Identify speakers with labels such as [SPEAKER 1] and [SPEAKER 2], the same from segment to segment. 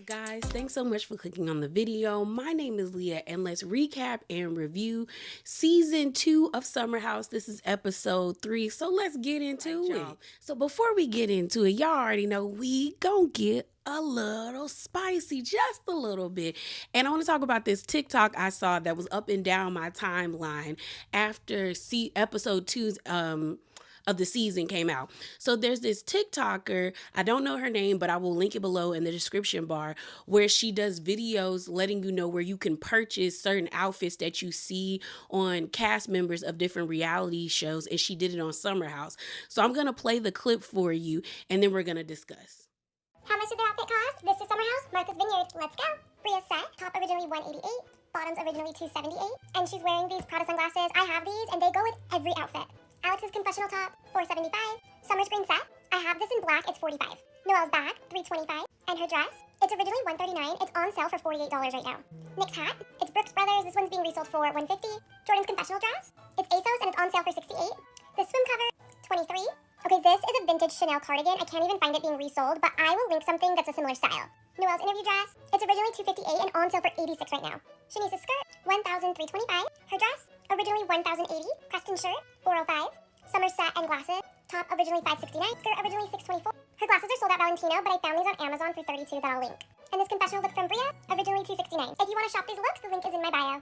[SPEAKER 1] up, guys? Thanks so much for clicking on the video. My name is Leah, and let's recap and review season 2 of Summer House. This is episode 3, so let's get into it. So before we get into it, y'all already know we gon' get a little spicy, just a little bit. And I want to talk about this TikTok I saw that was up and down my timeline after episode 2's of the season came out. So there's this TikToker, I don't know her name, but I will link it below in the description bar, where she does videos letting you know where you can purchase certain outfits that you see on cast members of different reality shows, and she did it on Summer House. So I'm going to play the clip for you, and then we're going to discuss.
[SPEAKER 2] How much did their outfit cost? This is Summer House, Martha's Vineyard. Let's go. Bria's set, top originally $188, bottoms originally $278, and she's wearing these Prada sunglasses. I have these, and they go with every outfit. Alex's confessional top, $475. Summer's green set, I have this in black, it's $45. Noelle's bag, $325. And her dress, it's originally $139. It's on sale for $48 right now. Nick's hat, it's Brooks Brothers. This one's being resold for $150. Jordan's confessional dress, it's ASOS and it's on sale for $68. The swim cover, $23. Okay, this is a vintage Chanel cardigan. I can't even find it being resold, but I will link something that's a similar style. Noelle's interview dress, it's originally $258 and on sale for $86 right now. Shanice's skirt, $1,325. Her dress, originally $1,080. Preston shirt, $405. Summer set and glasses, top originally $569. Skirt originally $624. Her glasses are sold at Valentino, but I found these on Amazon for $32 that I'll link. And this confessional look from Bria, originally $269. If you want to shop these looks, the link is in my bio.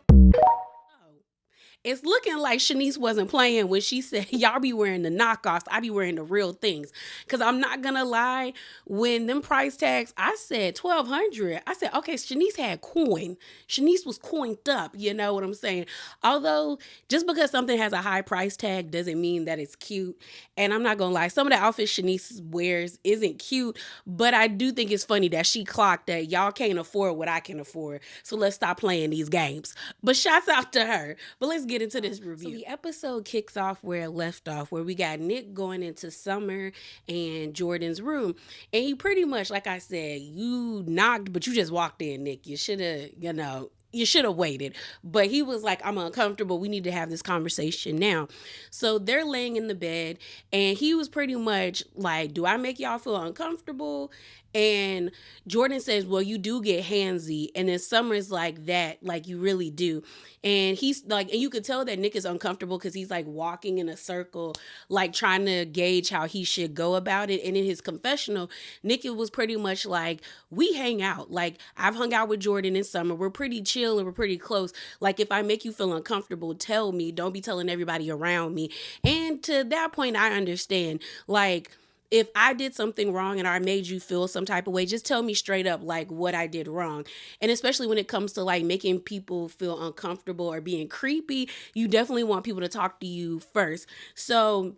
[SPEAKER 1] It's looking like Shanice wasn't playing when she said, y'all be wearing the knockoffs, I be wearing the real things. Because I'm not going to lie, when them price tags, I said $1,200. I said, okay, Shanice had coin. Shanice was coined up, you know what I'm saying? Although, just because something has a high price tag doesn't mean that it's cute. And I'm not going to lie, some of the outfits Shanice wears isn't cute, but I do think it's funny that she clocked that y'all can't afford what I can afford. So let's stop playing these games. But shouts out to her. But let's get into this review. So the episode kicks off where it left off, where we got Nick going into Summer and Jordan's room. And he pretty much, like I said, you knocked, but you just walked in, Nick. You should have waited. But he was like, I'm uncomfortable. We need to have this conversation now. So they're laying in the bed, and he was pretty much like, do I make y'all feel uncomfortable? And Jordan says, well, you do get handsy. And then Summer's like, that, like, you really do. And he's like, and you could tell that Nick is uncomfortable because he's like walking in a circle, like trying to gauge how he should go about it. And in his confessional, Nick was pretty much like, we hang out. Like, I've hung out with Jordan in Summer. We're pretty chill and we're pretty close. Like, if I make you feel uncomfortable, tell me. Don't be telling everybody around me. And to that point, I understand. Like, if I did something wrong and I made you feel some type of way, just tell me straight up, like, what I did wrong. And especially when it comes to like making people feel uncomfortable or being creepy, you definitely want people to talk to you first. So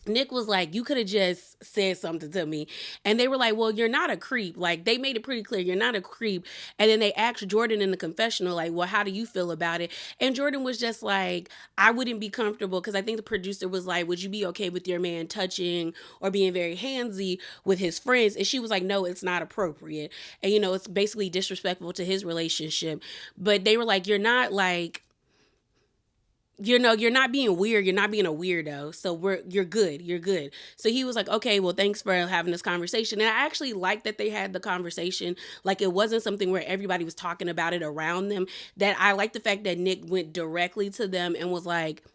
[SPEAKER 1] Nick was like, you could have just said something to me. And they were like, well, you're not a creep. Like, they made it pretty clear you're not a creep. And then they asked Jordan in the confessional, like, well, how do you feel about it? And Jordan was just like, I wouldn't be comfortable, because I think the producer was like, would you be okay with your man touching or being very handsy with his friends? And she was like, no, it's not appropriate. And, you know, it's basically disrespectful to his relationship. But they were like, you're not like, you know, you're not being weird. You're not being a weirdo. So you're good. You're good. So he was like, okay, well, thanks for having this conversation. And I actually like that they had the conversation. Like, it wasn't something where everybody was talking about it around them. That I like the fact that Nick went directly to them and was like,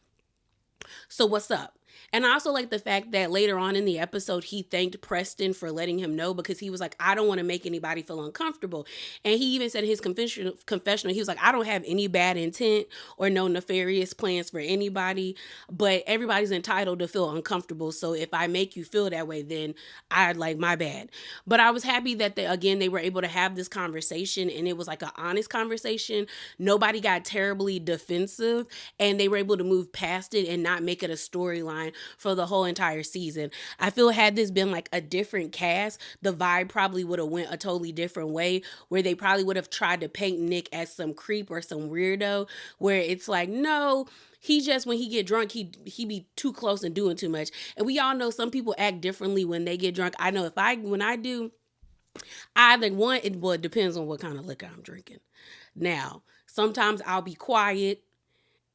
[SPEAKER 1] so what's up? And I also like the fact that later on in the episode, he thanked Preston for letting him know, because he was like, I don't want to make anybody feel uncomfortable. And he even said in his confessional, he was like, I don't have any bad intent or no nefarious plans for anybody, but everybody's entitled to feel uncomfortable. So if I make you feel that way, then I'd like, my bad. But I was happy that they were able to have this conversation, and it was like an honest conversation. Nobody got terribly defensive, and they were able to move past it and not make it a storyline for the whole entire season. I feel had this been like a different cast, the vibe probably would have went a totally different way, where they probably would have tried to paint Nick as some creep or some weirdo, where it's like, no, he just, when he get drunk, he be too close and doing too much. And we all know some people act differently when they get drunk. I know when I do, it depends on what kind of liquor I'm drinking. Now, sometimes I'll be quiet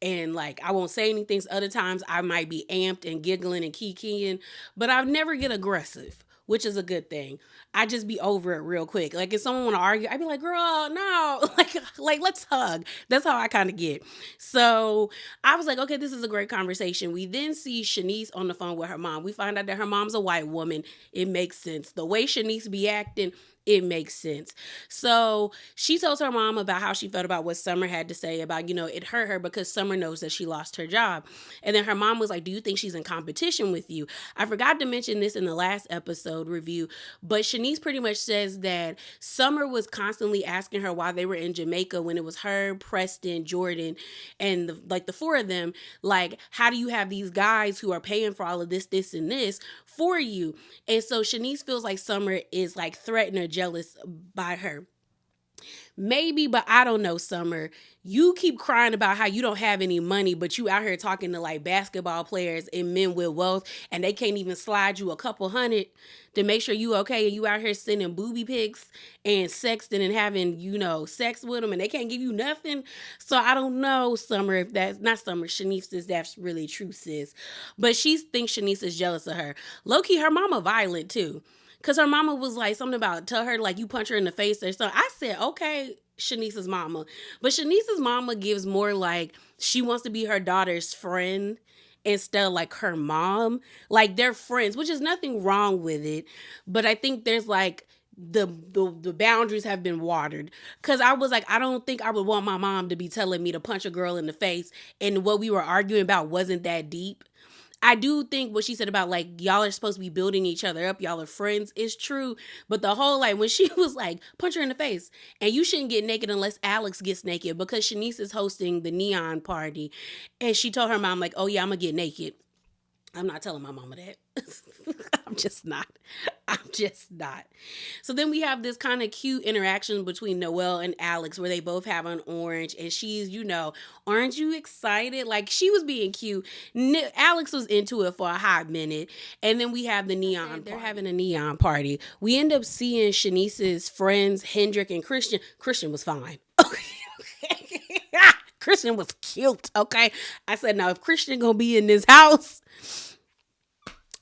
[SPEAKER 1] and like I won't say anything. Other times I might be amped and giggling and kikiing, but I'll never get aggressive which is a good thing. I just be over it real quick. Like if someone want to argue, I'd be like, "Girl, no." Like let's hug. That's how I kind of get. So, I was like, "Okay, this is a great conversation." We then see Shanice on the phone with her mom. We find out that her mom's a white woman. It makes sense. The way Shanice be acting, it makes sense. So she tells her mom about how she felt about what Summer had to say about, it hurt her because Summer knows that she lost her job. And then her mom was like, "Do you think she's in competition with you?" I forgot to mention this in the last episode review, but Shanice pretty much says that Summer was constantly asking her why they were in Jamaica when it was her, Preston, Jordan, and the four of them. Like, how do you have these guys who are paying for all of this, and this for you? And so Shanice feels like Summer is like threatened or jealous by her. Maybe, but I don't know, Summer. You keep crying about how you don't have any money, but you out here talking to like basketball players and men with wealth, and they can't even slide you a couple hundred to make sure you okay. And you out here sending booby pics and sexting and having, sex with them, and they can't give you nothing. So I don't know, Summer, if that's not Summer. Shanice says that's really true, sis. But she thinks Shanice is jealous of her. Low key, her mama violent too. Cause her mama was like something about tell her like you punch her in the face or something. I said, okay, Shanice's mama. But Shanice's mama gives more like she wants to be her daughter's friend instead of like her mom. Like they're friends, which is nothing wrong with it. But I think there's like the boundaries have been watered. Cause I was like, I don't think I would want my mom to be telling me to punch a girl in the face. And what we were arguing about wasn't that deep. I do think what she said about like y'all are supposed to be building each other up, y'all are friends, is true. But the whole like when she was like punch her in the face, and you shouldn't get naked unless Alex gets naked because Shanice is hosting the neon party, and she told her mom like, "Oh yeah, I'm gonna get naked." I'm not telling my mama that. I'm just not. I'm just not. So then we have this kind of cute interaction between Noelle and Alex where they both have an orange and she's, aren't you excited? Like she was being cute. Alex was into it for a hot minute. And then we have the neon party. They're having a neon party. We end up seeing Shanice's friends, Hendrik and Christian. Christian was fine. Christian was cute, okay? I said, now if Christian gonna be in this house,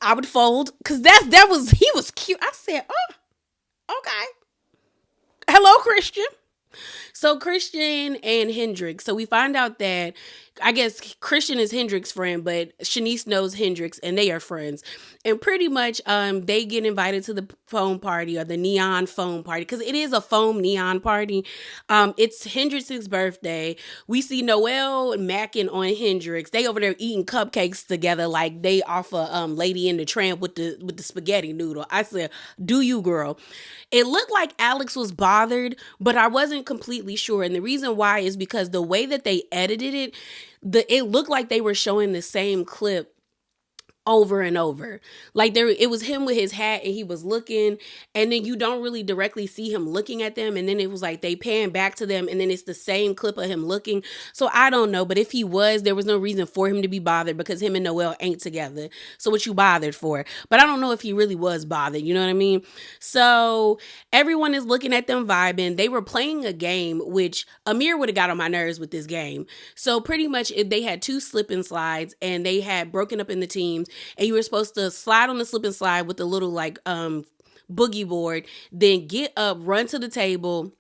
[SPEAKER 1] I would fold because he was cute. I said, oh, okay. Hello, Christian. So Christian and Hendrix. So we find out that I guess Christian is Hendrix's friend, but Shanice knows Hendrix and they are friends. And pretty much they get invited to the foam party or the neon foam party because it is a foam neon party. It's Hendrix's birthday. We see Noelle macking on Hendrix. They over there eating cupcakes together like they off a Lady in the Tramp with the spaghetti noodle. I said, do you, girl? It looked like Alex was bothered, but I wasn't completely sure. And the reason why is because the way that they edited it, it looked like they were showing the same clip over and over. Like it was him with his hat and he was looking, and then you don't really directly see him looking at them, and then it was like they pan back to them and then it's the same clip of him looking. So I don't know, but if he was, there was no reason for him to be bothered because him and Noelle ain't together. So what you bothered for? But I don't know if he really was bothered, you know what I mean? So everyone is looking at them vibing. They were playing a game, which Amir would have got on my nerves with this game. So pretty much they had 2 slip and slides and they had broken up in the teams. And you were supposed to slide on the slip and slide with the little like boogie board, then get up, run to the table,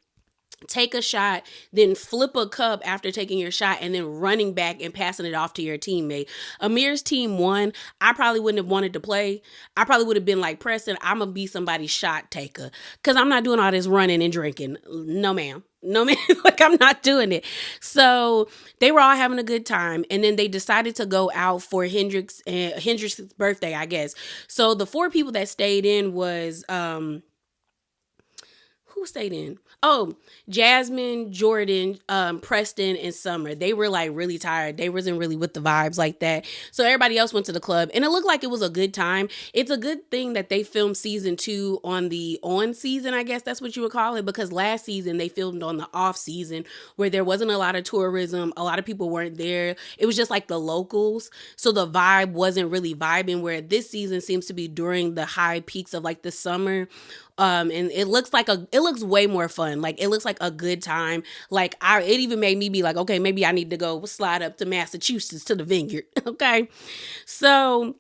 [SPEAKER 1] take a shot, then flip a cup after taking your shot, and then running back and passing it off to your teammate. Amir's team won. I probably wouldn't have wanted to play. I probably would have been like, Preston, I'm going to be somebody's shot taker because I'm not doing all this running and drinking. No, ma'am. No, man, like I'm not doing it. So they were all having a good time. And then they decided to go out for Hendrix's birthday, I guess. So the 4 people that stayed in was, who stayed in? Oh, Jasmine, Jordan, Preston, and Summer. They were like really tired. They wasn't really with the vibes like that. So everybody else went to the club and it looked like it was a good time. It's a good thing that they filmed season 2 on the on season, I guess that's what you would call it, because last season they filmed on the off season where there wasn't a lot of tourism. A lot of people weren't there. It was just like the locals. So the vibe wasn't really vibing, where this season seems to be during the high peaks of like the summer. And it looks way more fun. Like it looks like a good time. Like it even made me be like, okay, maybe I need to go slide up to Massachusetts to the Vineyard. Okay. So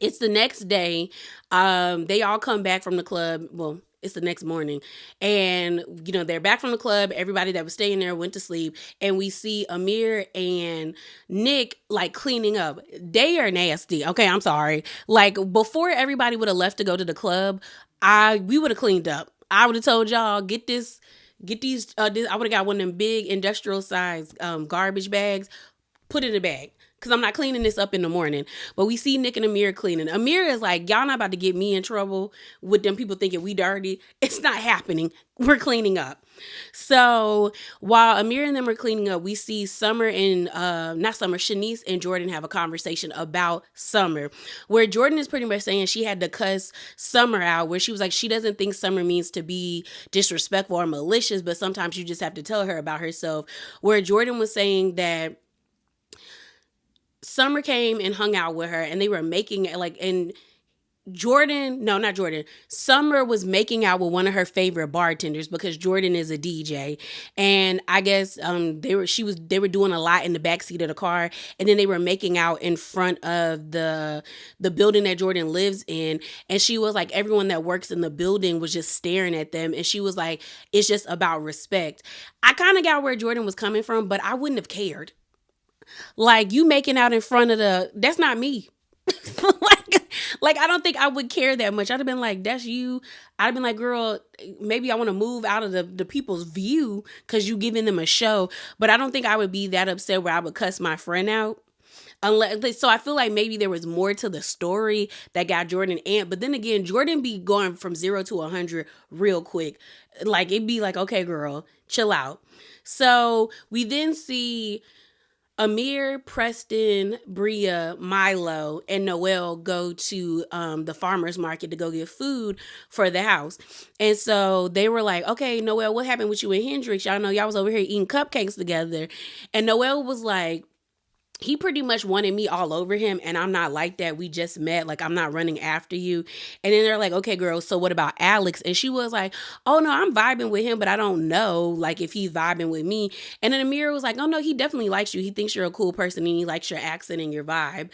[SPEAKER 1] It's the next day. They all come back from the club. Well, it's the next morning. And, they're back from the club. Everybody that was staying there went to sleep. And we see Amir and Nick like cleaning up. They are nasty. Okay, I'm sorry. Like before everybody would have left to go to the club, we would have cleaned up. I would have told y'all, get these I would have got one of them big industrial size garbage bags, put it in a bag, because I'm not cleaning this up in the morning. But we see Nick and Amir cleaning. Amir is like, y'all not about to get me in trouble with them people thinking we dirty. It's not happening. We're cleaning up. So while Amir and them are cleaning up, we see Shanice and Jordan have a conversation about Summer, where Jordan is pretty much saying she had to cuss Summer out, where she was like, she doesn't think Summer means to be disrespectful or malicious, but sometimes you just have to tell her about herself. Where Jordan was saying that Summer came and hung out with her, and they were making and Summer was making out with one of her favorite bartenders because Jordan is a DJ, and I guess they were doing a lot in the backseat of the car, and then they were making out in front of the building that Jordan lives in, and she was like, everyone that works in the building was just staring at them, and she was like, it's just about respect. I kind of got where Jordan was coming from, but I wouldn't have cared. Like, you making out in front of that's not me. like I don't think I would care that much. I'd have been like, that's you. I'd have been like, girl, maybe I want to move out of the people's view because you giving them a show. But I don't think I would be that upset where I would cuss my friend out. So I feel like maybe there was more to the story that got Jordan amped. But then again, Jordan be going from 0 to 100 real quick. Like, it'd be like, okay, girl, chill out. So we then see Amir, Preston, Bria, Milo, and Noelle go to the farmer's market to go get food for the house. And so they were like, okay, Noelle, what happened with you and Hendrix? Y'all know y'all was over here eating cupcakes together. And Noelle was like, he pretty much wanted me all over him, and I'm not like that. We just met. Like, I'm not running after you. And then they're like, okay, girl, so what about Alex? And she was like, oh, no, I'm vibing with him, but I don't know, like, if he's vibing with me. And then Amir was like, oh, no, he definitely likes you. He thinks you're a cool person, and he likes your accent and your vibe.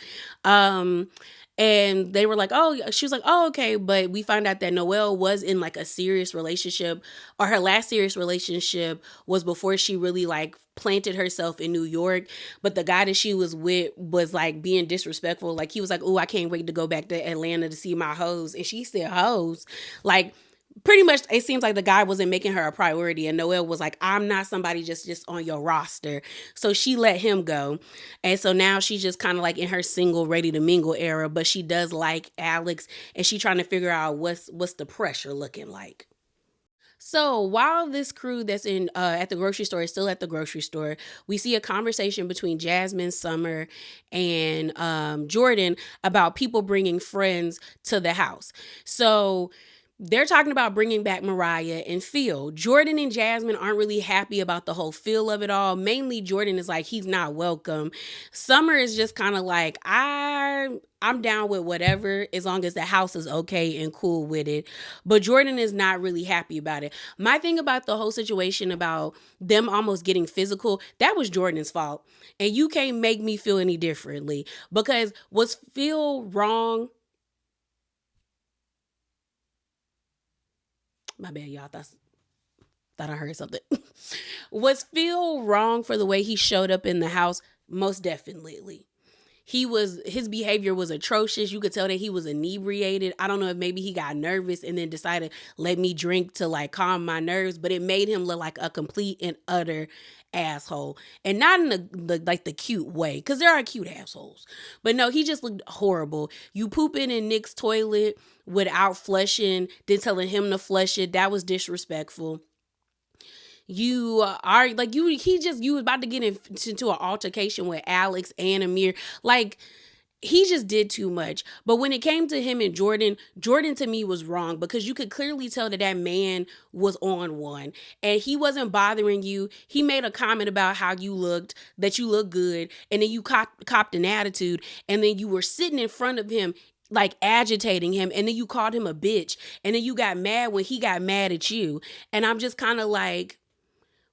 [SPEAKER 1] And they were like, oh, she was like, oh, okay. But we found out that Noelle was in like a serious relationship, or her last serious relationship was before she really like planted herself in New York. But the guy that she was with was like being disrespectful. Like, he was like, oh, I can't wait to go back to Atlanta to see my hoes. And she said hoes. Like, pretty much it seems like the guy wasn't making her a priority, and Noelle was like, I'm not somebody just on your roster. So she let him go. And so now she's just kind of like in her single ready to mingle era, but she does like Alex, and she trying to figure out what's the pressure looking like. So while this crew that's in at the grocery store is still at the grocery store, we see a conversation between Jasmine, Summer, and Jordan about people bringing friends to the house. So they're talking about bringing back Mariah and Phil. Jordan and Jasmine aren't really happy about the whole feel of it all. Mainly Jordan is like, he's not welcome. Summer is just kind of like, I'm down with whatever as long as the house is okay and cool with it. But Jordan is not really happy about it. My thing about the whole situation about them almost getting physical, that was Jordan's fault. And you can't make me feel any differently. Because was Phil wrong? My bad, y'all. Thought I heard something. Was Phil wrong for the way he showed up in the house? Most definitely. His behavior was atrocious. You could tell that he was inebriated. I don't know if maybe he got nervous and then decided, let me drink to like calm my nerves, but it made him look like a complete and utter asshole. And not in the cute way, because there are cute assholes. But no, he just looked horrible. You pooping in Nick's toilet without flushing, then telling him to flush it. That was disrespectful. You are like you was about to get into an altercation with Alex and Amir. Like, he just did too much. But when it came to him and Jordan to me was wrong, because you could clearly tell that man was on one, and he wasn't bothering you. He made a comment about how you looked, that you look good, and then you copped an attitude, and then you were sitting in front of him like agitating him, and then you called him a bitch, and then you got mad when he got mad at you. And I'm just kind of like,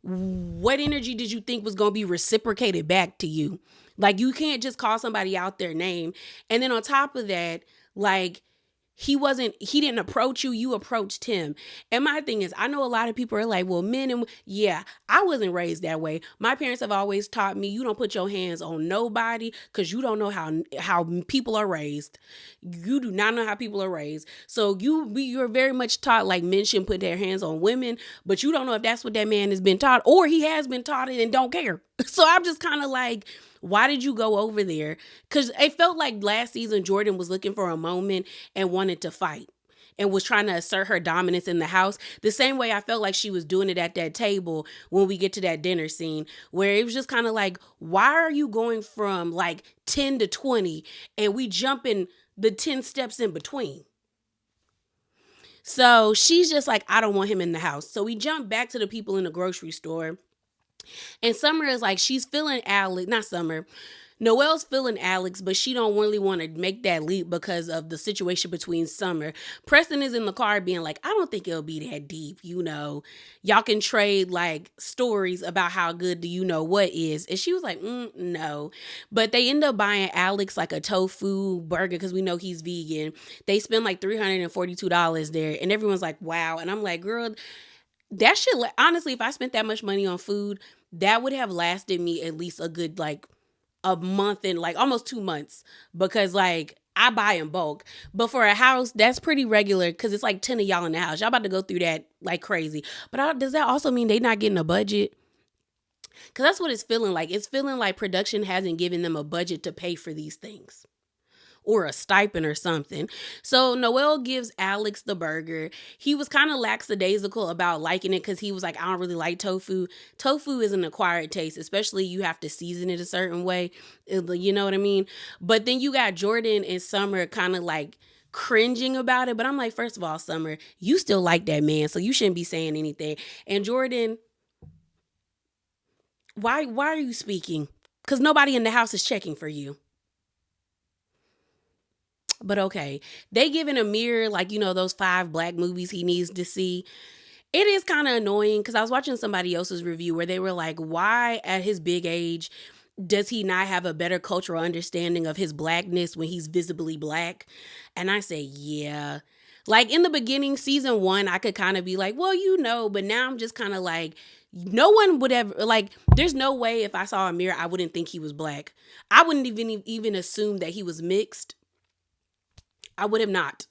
[SPEAKER 1] what energy did you think was going to be reciprocated back to you? Like, you can't just call somebody out their name. And then on top of that, like, he didn't approach you, you approached him. And my thing is, I know a lot of people are like, well, men and yeah, I wasn't raised that way. My parents have always taught me, you don't put your hands on nobody because you don't know how people are raised. You do not know how people are raised. So you're very much taught like men shouldn't put their hands on women, but you don't know if that's what that man has been taught, or he has been taught it and don't care. So I'm just kind of like, why did you go over there? Because it felt like last season Jordan was looking for a moment and wanted to fight and was trying to assert her dominance in the house. The same way I felt like she was doing it at that table when we get to that dinner scene, where it was just kind of like, why are you going from like 10 to 20 and we jumping the 10 steps in between? So she's just like, I don't want him in the house. So we jump back to the people in the grocery store. And Summer is like, she's feeling Alex, not Summer. Noelle's feeling Alex, but she don't really want to make that leap because of the situation between Summer. Preston is in the car being like, I don't think it'll be that deep, you know. Y'all can trade like stories about how good do you know what is. And she was like, no. But they end up buying Alex like a tofu burger because we know he's vegan. They spend like $342 there. And everyone's like, wow. And I'm like, girl, that should, honestly, if I spent that much money on food, that would have lasted me at least a good like a month and like almost 2 months, because like I buy in bulk. But for a house, that's pretty regular because it's like 10 of y'all in the house. Y'all about to go through that like crazy. But does that also mean they not getting a budget? Because that's what it's feeling like. It's feeling like production hasn't given them a budget to pay for these things, or a stipend or something. So Noel gives Alex the burger. He was kind of lackadaisical about liking it because he was like, I don't really like tofu. Tofu is an acquired taste, especially you have to season it a certain way. You know what I mean? But then you got Jordan and Summer kind of like cringing about it. But I'm like, first of all, Summer, you still like that man, so you shouldn't be saying anything. And Jordan, why are you speaking? Because nobody in the house is checking for you. But okay, they giving Amir like, you know, those 5 black movies he needs to see. It is kind of annoying because I was watching somebody else's review where they were like, why at his big age does he not have a better cultural understanding of his blackness when he's visibly black? And I say, yeah. Like in the beginning, season 1, I could kind of be like, well, you know, but now I'm just kind of like, no one would ever, like, there's no way if I saw Amir, I wouldn't think he was black. I wouldn't even assume that he was mixed. I would have not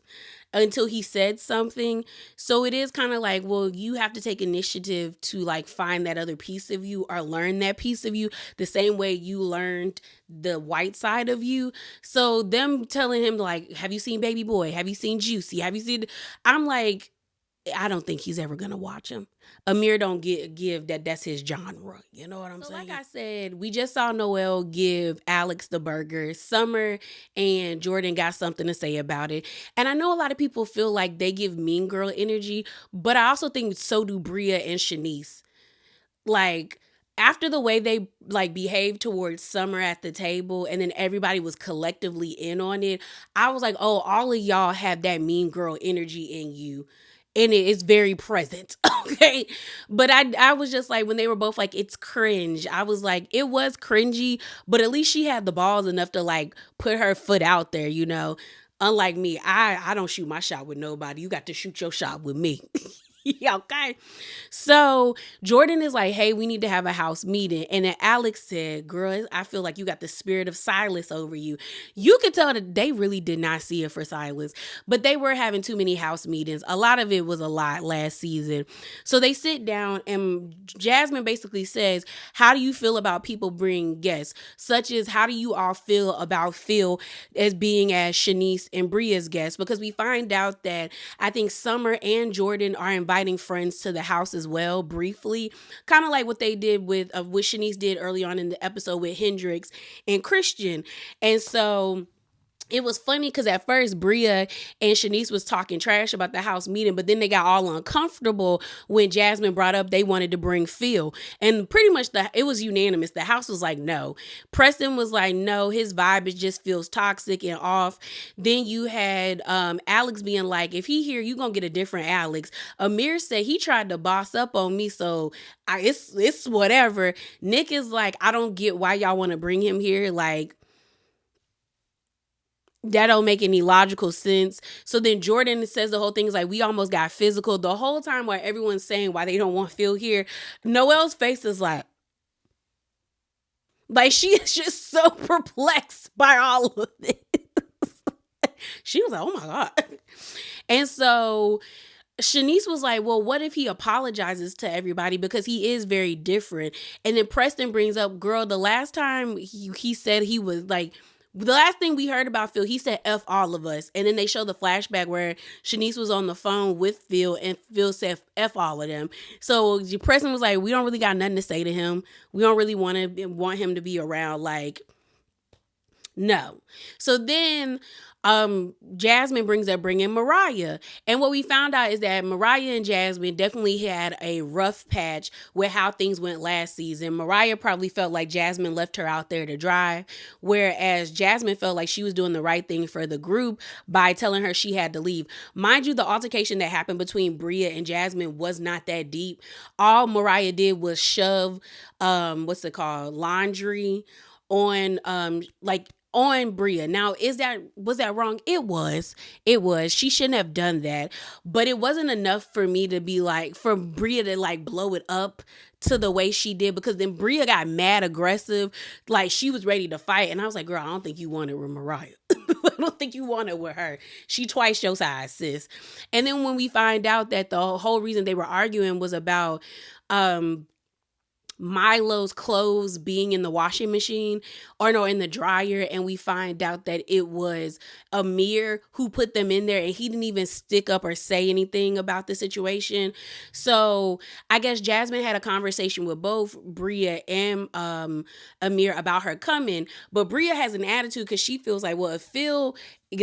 [SPEAKER 1] until he said something. So it is kind of like, well, you have to take initiative to like find that other piece of you or learn that piece of you the same way you learned the white side of you. So them telling him like, have you seen Baby Boy? Have you seen Juicy? Have you seen, I'm like, I don't think he's ever gonna watch him. Amir don't give that's his genre. You know what I'm saying? Like I said, we just saw Noel give Alex the burger. Summer and Jordan got something to say about it. And I know a lot of people feel like they give mean girl energy, but I also think so do Bria and Shanice. Like, after the way they like behaved towards Summer at the table and then everybody was collectively in on it, I was like, oh, all of y'all have that mean girl energy in you. And it is very present. Okay. But I was just like, when they were both like, it's cringe, I was like, it was cringy, but at least she had the balls enough to like put her foot out there, you know. Unlike me, I don't shoot my shot with nobody. You got to shoot your shot with me. Yeah, okay. So Jordan is like, hey, we need to have a house meeting. And then Alex said, girl, I feel like you got the spirit of Silas over you. You could tell that they really did not see it for Silas, but they were having too many house meetings. A lot of it was a lot last season. So they sit down and Jasmine basically says, how do you feel about people bringing guests? Such as, how do you all feel about Phil as being as Shanice and Bria's guests? Because we find out that I think Summer and Jordan are inviting friends to the house as well, briefly, kind of like what they did with what Shanice did early on in the episode with Hendrix and Christian. And so it was funny because at first Bria and Shanice was talking trash about the house meeting, but then they got all uncomfortable when Jasmine brought up they wanted to bring Phil, and pretty much it was unanimous. The house was like no. Preston was like no, his vibe is just feels toxic and off. Then you had Alex being like, if he here, you gonna get a different Alex. Amir said he tried to boss up on me, so it's whatever. Nick is like, I don't get why y'all want to bring him here, like that don't make any logical sense. So then Jordan says the whole thing is like, we almost got physical. The whole time while everyone's saying why they don't want Phil here, Noelle's face is like she is just so perplexed by all of this. She was like, oh my God. And so Shanice was like, well, what if he apologizes to everybody because he is very different? And then Preston brings up, girl, the last time he said he was like, the last thing we heard about Phil, he said F all of us. And then they show the flashback where Shanice was on the phone with Phil and Phil said F all of them. So Preston was like, we don't really got nothing to say to him. We don't really want him to be around. Like, no. So then Jasmine brings up bringing Mariah. And what we found out is that Mariah and Jasmine definitely had a rough patch with how things went last season. Mariah probably felt like Jasmine left her out there to dry, whereas Jasmine felt like she was doing the right thing for the group by telling her she had to leave. Mind you, the altercation that happened between Bria and Jasmine was not that deep. All Mariah did was shove laundry on on Bria. Now, was that wrong? It was. She shouldn't have done that. But it wasn't enough for me to be like, for Bria to like blow it up to the way she did, because then Bria got mad aggressive. Like she was ready to fight. And I was like, girl, I don't think you want it with Mariah. I don't think you want it with her. She twice your size, sis. And then when we find out that the whole reason they were arguing was about Milo's clothes being in the washing machine, or no, in the dryer, and we find out that it was Amir who put them in there, and he didn't even stick up or say anything about the situation. So I guess Jasmine had a conversation with both Bria and Amir about her coming, but Bria has an attitude because she feels like, well, if Phil,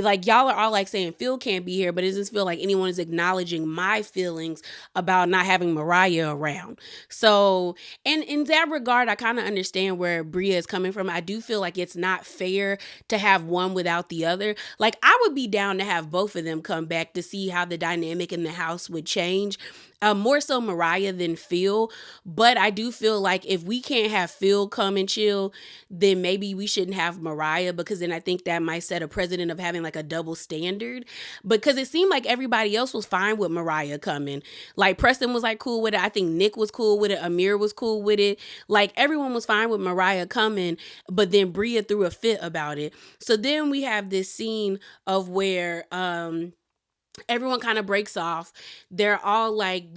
[SPEAKER 1] like y'all are all like saying Phil can't be here, but it doesn't feel like anyone is acknowledging my feelings about not having Mariah around. So, and in that regard, I kind of understand where Bria is coming from. I do feel like it's not fair to have one without the other. Like I would be down to have both of them come back to see how the dynamic in the house would change. More so Mariah than Phil. But I do feel like if we can't have Phil come and chill, then maybe we shouldn't have Mariah, because then I think that might set a precedent of having like a double standard. Because it seemed like everybody else was fine with Mariah coming. Like Preston was like cool with it. I think Nick was cool with it. Amir was cool with it. Like everyone was fine with Mariah coming, but then Bria threw a fit about it. So then we have this scene of where everyone kind of breaks off. They're all like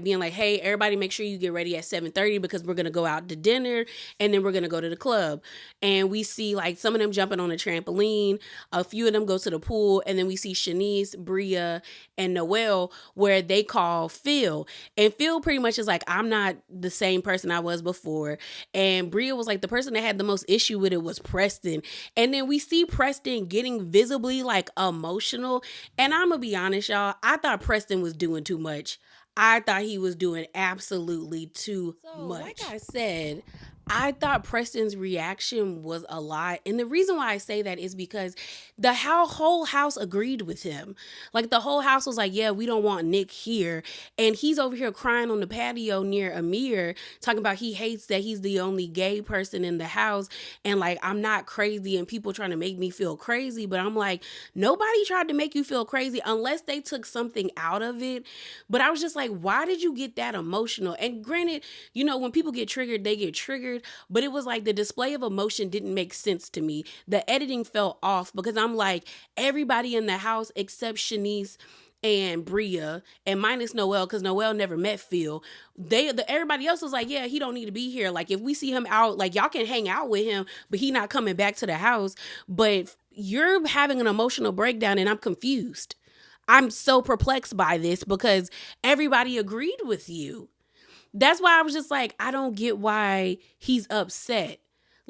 [SPEAKER 1] being like, hey, everybody make sure you get ready at 7:30 because we're going to go out to dinner and then we're going to go to the club. And we see like some of them jumping on a trampoline. A few of them go to the pool. And then we see Shanice, Bria, and Noelle where they call Phil. And Phil pretty much is like, I'm not the same person I was before. And Bria was like, the person that had the most issue with it was Preston. And then we see Preston getting visibly like emotional. And I'm going to be honest, y'all, I thought Preston was doing too much. I thought he was doing absolutely too much. Like I said, I thought Preston's reaction was a lot. And the reason why I say that is because the whole house agreed with him. Like the whole house was like, yeah, we don't want Nick here. And he's over here crying on the patio near Amir, talking about he hates that he's the only gay person in the house. And like, I'm not crazy and people trying to make me feel crazy. But I'm like, nobody tried to make you feel crazy unless they took something out of it. But I was just like, why did you get that emotional? And granted, you know, when people get triggered, they get triggered. But it was like the display of emotion didn't make sense to me. The editing felt off because I'm like, everybody in the house except Shanice and Bria and minus Noelle, because Noelle never met Phil. Everybody else was like, yeah, he don't need to be here. Like if we see him out, like y'all can hang out with him, but he not coming back to the house. But you're having an emotional breakdown and I'm confused. I'm so perplexed by this because everybody agreed with you. That's why I was just like, I don't get why he's upset.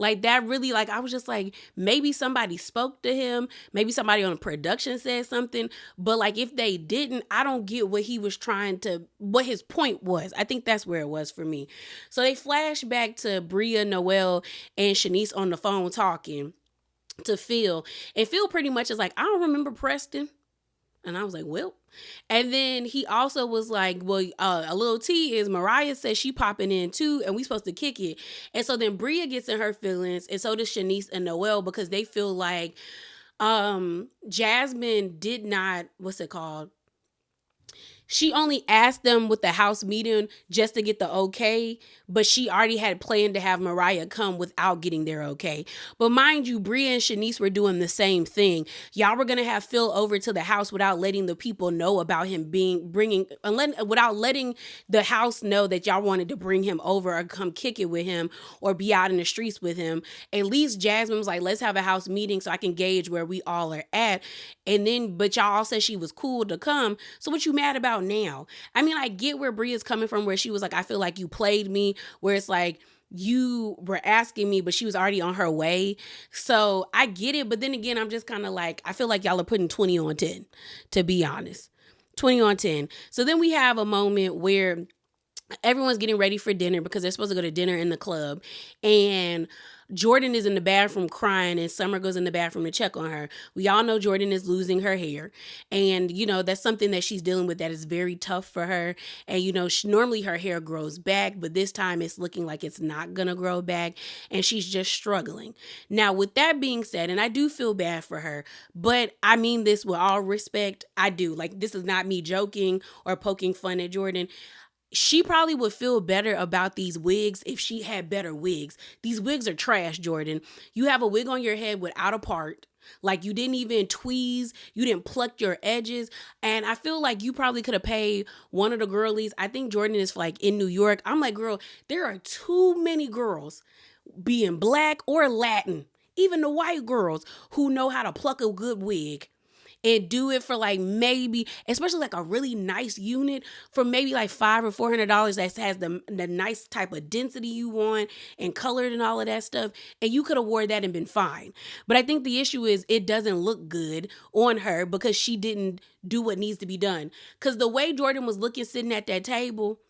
[SPEAKER 1] Like that really, like I was just like, maybe somebody spoke to him, maybe somebody on the production said something, but like if they didn't, I don't get what he was what his point was. I think that's where it was for me. So they flash back to Bria, Noel, and Shanice on the phone talking to Phil, and Phil pretty much is like, I don't remember Preston. And I was like, well. And then he also was like, well, a little T is Mariah says she popping in too, and we supposed to kick it. And so then Bria gets in her feelings, and so does Shanice and Noel, because they feel like Jasmine did not, what's it called? She only asked them with the house meeting just to get the okay, but she already had planned to have Mariah come without getting their okay. But mind you, Bria and Shanice were doing the same thing. Y'all were gonna have Phil over to the house without letting the people know about him without letting the house know that y'all wanted to bring him over or come kick it with him or be out in the streets with him. At least Jasmine was like, let's have a house meeting so I can gauge where we all are at. And then, but y'all all said she was cool to come. So what you mad about now? I mean, I get where Bria's coming from, where she was like, I feel like you played me, where it's like you were asking me, but she was already on her way. So I get it. But then again, I'm just kind of like, I feel like y'all are putting 20 on 10, to be honest. 20 on 10. So then we have a moment where everyone's getting ready for dinner because they're supposed to go to dinner in the club. And Jordan is in the bathroom crying, and Summer goes in the bathroom to check on her. We all know Jordan is losing her hair. And, you know, that's something that she's dealing with that is very tough for her. And, you know, normally her hair grows back, but this time it's looking like it's not going to grow back. And she's just struggling. Now, with that being said, and I do feel bad for her, but I mean this with all respect. I do. Like, this is not me joking or poking fun at Jordan. She probably would feel better about these wigs if she had better wigs. These wigs are trash, Jordan. You have a wig on your head without a part. Like, you didn't even tweeze. You didn't pluck your edges. And I feel like you probably could have paid one of the girlies. I think Jordan is like in New York. I'm like, girl, there are too many girls being black or Latin, even the white girls, who know how to pluck a good wig and do it for like maybe, especially like a really nice unit, for maybe like $500 or $400 that has the nice type of density you want and colored and all of that stuff. And you could have wore that and been fine. But I think the issue is it doesn't look good on her because she didn't do what needs to be done. Because the way Jordan was looking sitting at that table,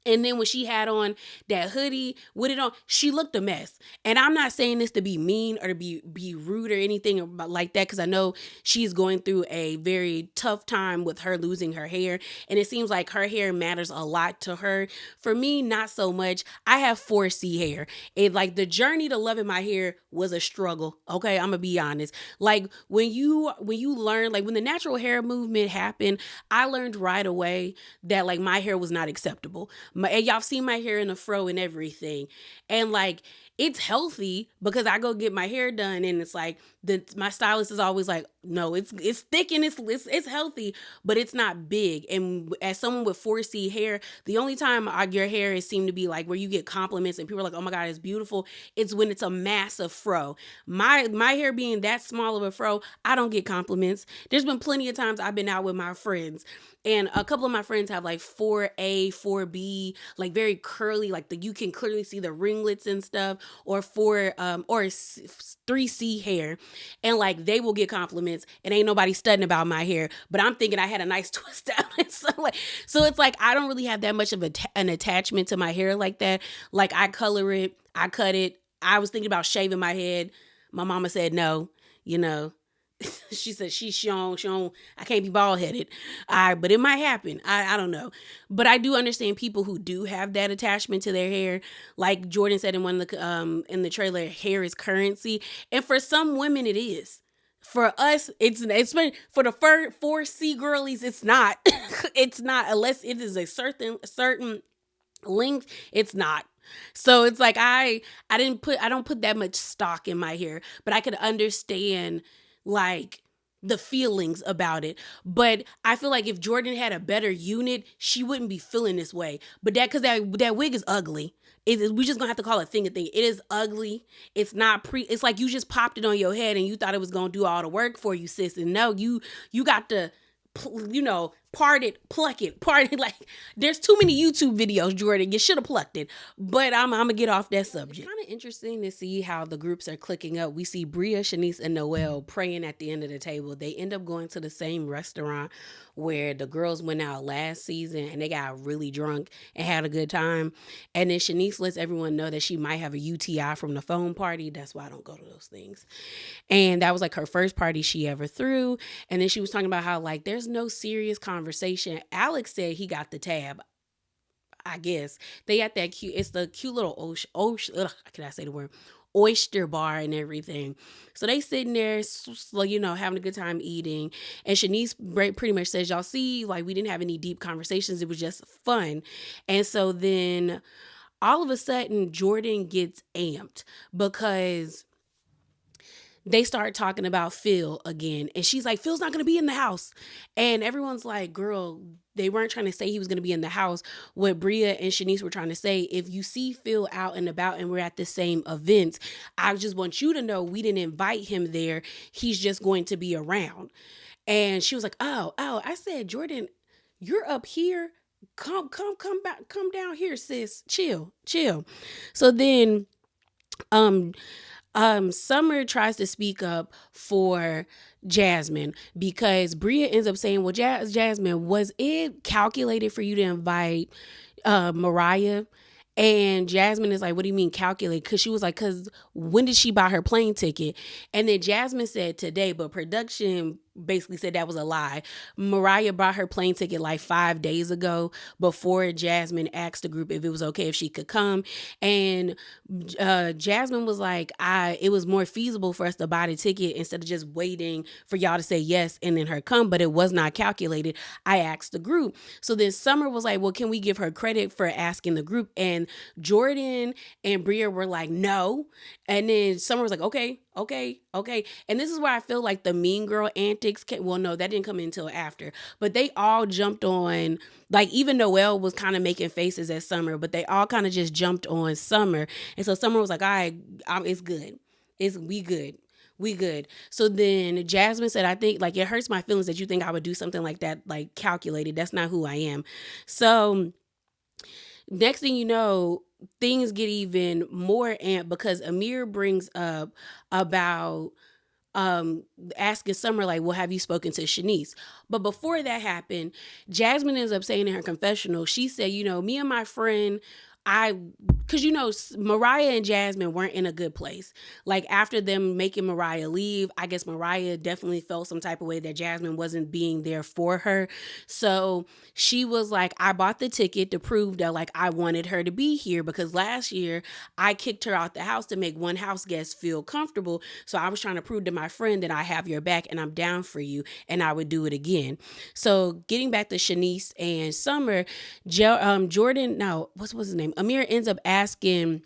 [SPEAKER 1] and then when she had on that hoodie with it on, she looked a mess. And I'm not saying this to be mean or to be rude or anything like that, because I know she's going through a very tough time with her losing her hair. And it seems like her hair matters a lot to her. For me, not so much. I have 4C hair. And like the journey to loving my hair was a struggle. Okay, I'm gonna be honest. Like when you learn, like when the natural hair movement happened, I learned right away that like my hair was not acceptable. And y'all seen my hair in a fro and everything. And like, it's healthy because I go get my hair done and it's like my stylist is always like, no, it's thick and it's healthy, but it's not big. And as someone with 4C hair, the only time your hair is seemed to be like where you get compliments and people are like, oh my God, it's beautiful, it's when it's a massive fro. My hair being that small of a fro, I don't get compliments. There's been plenty of times I've been out with my friends and a couple of my friends have like 4A, 4B, like very curly, like you can clearly see the ringlets and stuff, or 3C hair. And like they will get compliments and ain't nobody studying about my hair, but I'm thinking I had a nice twist out. So it's like I don't really have that much of an attachment to my hair like that. Like I color it, I cut it. I was thinking about shaving my head. My mama said no, you know. She said she don't, I can't be bald headed. But it might happen. I don't know. But I do understand people who do have that attachment to their hair. Like Jordan said in one of the in the trailer, hair is currency. And for some women it is. For us, it's for the 4C girlies, it's not. It's not, unless it is a certain length, it's not. So it's like I don't put that much stock in my hair, but I could understand like the feelings about it. But I feel like if Jordan had a better unit, she wouldn't be feeling this way. But because that wig is ugly. We just gonna have to call it thing a thing. It is ugly. It's not it's like you just popped it on your head and you thought it was gonna do all the work for you, sis. And no, you got to, parted. Like, there's too many YouTube videos, Jordan. You should have plucked it. But I'm gonna get off that subject. It's kind of interesting to see how the groups are clicking up. We see Bria, Shanice, and Noelle praying at the end of the table. They end up going to the same restaurant where the girls went out last season and they got really drunk and had a good time. And then Shanice lets everyone know that she might have a UTI from the phone party. That's why I don't go to those things. And that was like her first party she ever threw. And then she was talking about how, like, there's no serious conversation. Alex said he got the tab. I guess they got that cute. It's the cute little can I say the word? Oyster bar and everything. So they sitting there, having a good time eating. And Shanice pretty much says, y'all see, like, we didn't have any deep conversations. It was just fun. And so then all of a sudden, Jordan gets amped because they start talking about Phil again. And she's like, Phil's not going to be in the house. And everyone's like, girl, they weren't trying to say he was going to be in the house. What Bria and Shanice were trying to say, if you see Phil out and about and we're at the same events, I just want you to know we didn't invite him there. He's just going to be around. And she was like, oh, I said, Jordan, you're up here. Come back, come down here, sis. Chill. So then, Summer tries to speak up for Jasmine because Bria ends up saying, well, Jasmine, was it calculated for you to invite Mariah? And Jasmine is like, what do you mean calculate? Because she was like, because when did she buy her plane ticket? And then Jasmine said today, but production basically said that was a lie. Mariah bought her plane ticket like 5 days ago before Jasmine asked the group if it was okay if she could come. And Jasmine was like, it was more feasible for us to buy the ticket instead of just waiting for y'all to say yes and then her come, but it was not calculated. I asked the group. So then Summer was like, well, can we give her credit for asking the group? And Jordan and Bria were like, no. And then Summer was like, okay. And this is where I feel like the mean girl antics well, no, that didn't come in until after. But they all jumped on, like, even Noelle was kind of making faces at Summer, but they all kind of just jumped on Summer. And so Summer was like, all right, it's good. We good. So then Jasmine said, I think, like, it hurts my feelings that you think I would do something like that, like, calculated. That's not who I am. So next thing you know, things get even more amped because Amir brings up about asking Summer, like, well, have you spoken to Shanice? But before that happened, Jasmine ends up saying in her confessional, she said, me and my friend, because Mariah and Jasmine weren't in a good place. Like, after them making Mariah leave, I guess Mariah definitely felt some type of way that Jasmine wasn't being there for her. So she was like, I bought the ticket to prove that, like, I wanted her to be here because last year I kicked her out the house to make one house guest feel comfortable. So I was trying to prove to my friend that I have your back and I'm down for you and I would do it again. So getting back to Shanice and Summer, Jordan, no, what's his name? Amir ends up asking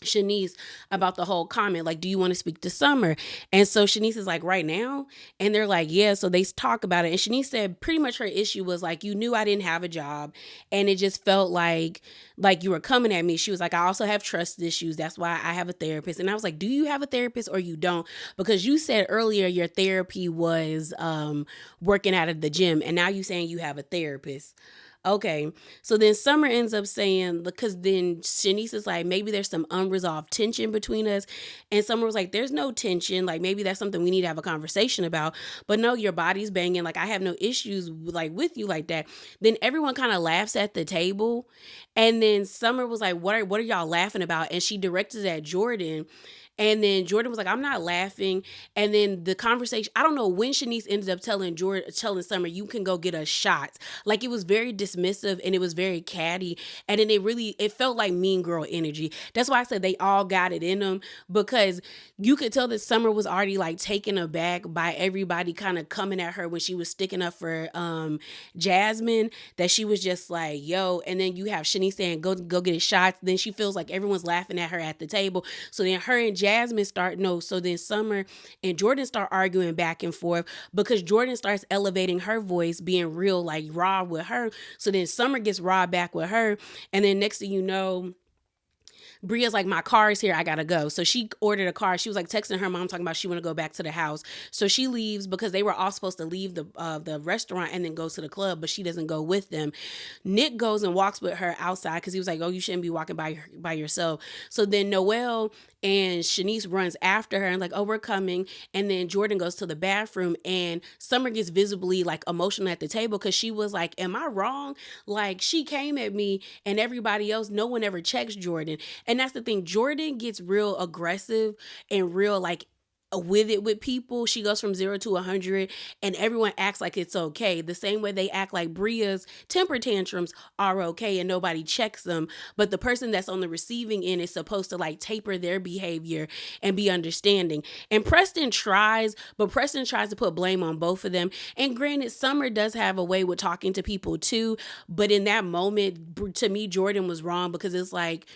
[SPEAKER 1] Shanice about the whole comment, like, do you want to speak to Summer? And so Shanice is like, right now? And they're like, yeah. So they talk about it. And Shanice said pretty much her issue was like, you knew I didn't have a job and it just felt like you were coming at me. She was like, I also have trust issues. That's why I have a therapist. And I was like, do you have a therapist or you don't? Because you said earlier your therapy was working out of the gym and now you saying you have a therapist. Okay, so then Summer ends up saying, because then Shanice is like, maybe there's some unresolved tension between us. And Summer was like, there's no tension. Like, maybe that's something we need to have a conversation about. But no, your body's banging. Like, I have no issues like with you like that. Then everyone kind of laughs at the table. And then Summer was like, what are y'all laughing about? And she directed it at Jordan. And then Jordan was like, I'm not laughing. And then the conversation, I don't know when Shanice ended up telling Summer, you can go get us shots. Like, it was very dismissive and it was very catty. And then it felt like mean girl energy. That's why I said they all got it in them, because you could tell that Summer was already like taken aback by everybody kind of coming at her when she was sticking up for Jasmine, that she was just like, yo. And then you have Shanice saying, go get his shots. Then she feels like everyone's laughing at her at the table. So then her and Jasmine so then Summer and Jordan start arguing back and forth because Jordan starts elevating her voice, being real, like, raw with her. So then Summer gets raw back with her. And then next thing you know, Bria's like, my car is here, I gotta go. So she ordered a car. She was like texting her mom talking about she want to go back to the house. So she leaves because they were all supposed to leave the restaurant and then go to the club, but she doesn't go with them. Nick goes and walks with her outside because he was like, oh, you shouldn't be walking by yourself. So then Noelle and Shanice runs after her and like, oh, we're coming. And then Jordan goes to the bathroom and Summer gets visibly like emotional at the table because she was like, am I wrong? Like, she came at me and everybody else, no one ever checks Jordan. And that's the thing. Jordan gets real aggressive and real like with it with people. She goes from 0 to 100 and everyone acts like it's okay. The same way they act like Bria's temper tantrums are okay and nobody checks them. But the person that's on the receiving end is supposed to like taper their behavior and be understanding. And Preston tries, but Preston tries to put blame on both of them. And granted, Summer does have a way with talking to people too. But in that moment, to me, Jordan was wrong because it's like,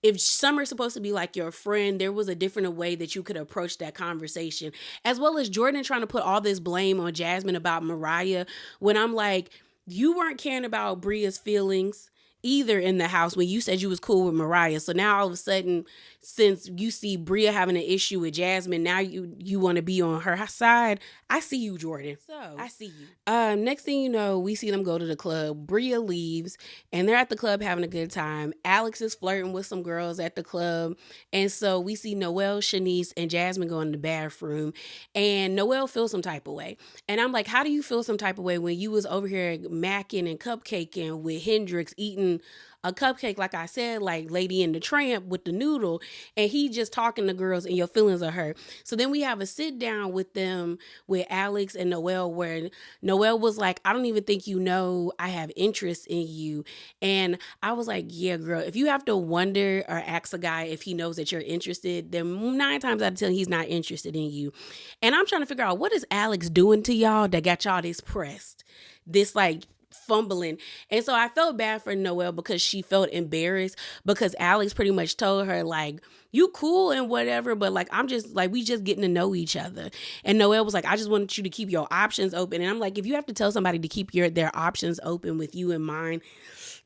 [SPEAKER 1] if Summer's supposed to be like your friend, there was a different way that you could approach that conversation. As well as Jordan trying to put all this blame on Jasmine about Mariah, when I'm like, you weren't caring about Bria's feelings either in the house when you said you was cool with Mariah. So now all of a sudden, since you see Bria having an issue with Jasmine, now you want to be on her side. I see you, Jordan. So I see you. Next thing you know, we see them go to the club. Bria leaves and they're at the club having a good time. Alex is flirting with some girls at the club. And so we see Noelle, Shanice, and Jasmine go in the bathroom. And Noelle feels some type of way. And I'm like, how do you feel some type of way when you was over here macking and cupcaking with Hendrix, eating a cupcake, like I said, like Lady in the Tramp with the noodle, and he just talking to girls and your feelings are hurt. So then we have a sit down with them with Alex and Noelle where Noelle was like, I don't even think you know I have interest in you. And I was like, yeah, girl, if you have to wonder or ask a guy if he knows that you're interested, then 9 times out of 10, he's not interested in you. And I'm trying to figure out what is Alex doing to y'all that got y'all this pressed, this like fumbling. And so I felt bad for Noelle because she felt embarrassed because Alex pretty much told her like, you cool and whatever, but like, I'm just like, we just getting to know each other. And Noelle was like, I just wanted you to keep your options open. And I'm like, if you have to tell somebody to keep their options open with you in mind,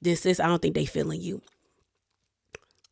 [SPEAKER 1] I don't think they feeling you.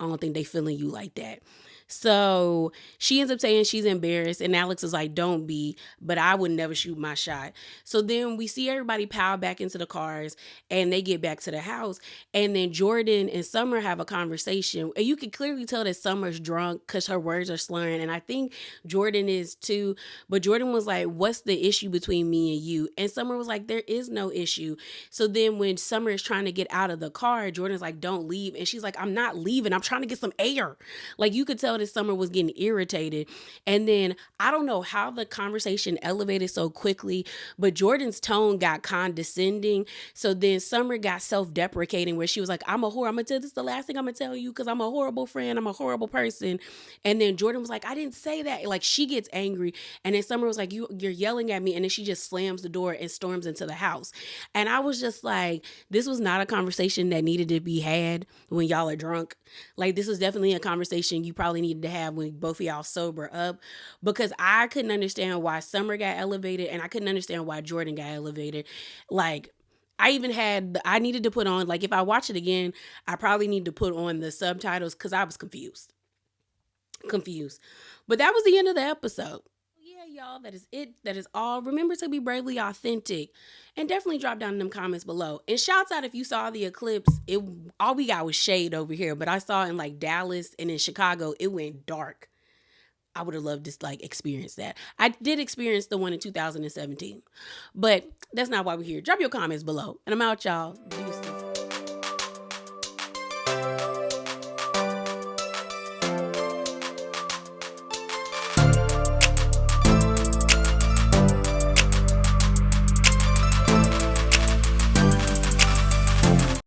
[SPEAKER 1] I don't think they feeling you like that. So she ends up saying she's embarrassed, and Alex is like, don't be, but I would never shoot my shot. So then we see everybody pile back into the cars and they get back to the house. And then Jordan and Summer have a conversation. And you can clearly tell that Summer's drunk because her words are slurring. And I think Jordan is too. But Jordan was like, what's the issue between me and you? And Summer was like, there is no issue. So then when Summer is trying to get out of the car, Jordan's like, don't leave. And she's like, I'm not leaving. I'm trying to get some air. Like, you could tell that Summer was getting irritated. And then I don't know how the conversation elevated so quickly, but Jordan's tone got condescending. So then Summer got self-deprecating where she was like, I'm a whore. I'm going to tell this the last thing I'm going to tell you because I'm a horrible friend. I'm a horrible person. And then Jordan was like, I didn't say that. Like, she gets angry. And then Summer was like, you're yelling at me. And then she just slams the door and storms into the house. And I was just like, this was not a conversation that needed to be had when y'all are drunk. Like, this is definitely a conversation you probably needed to have when both of y'all sober up, because I couldn't understand why Summer got elevated and I couldn't understand why Jordan got elevated. Like, I needed to put on, like, if I watch it again, I probably need to put on the subtitles because I was confused. But that was the end of the episode. Yeah, y'all, that is it. That is all. Remember to be bravely authentic and definitely drop down in them comments below. And shouts out if you saw the eclipse. All we got was shade over here, but I saw in like Dallas and in Chicago, it went dark. I would have loved to like experience that. I did experience the one in 2017, but that's not why we're here. Drop your comments below and I'm out, y'all. Deuces.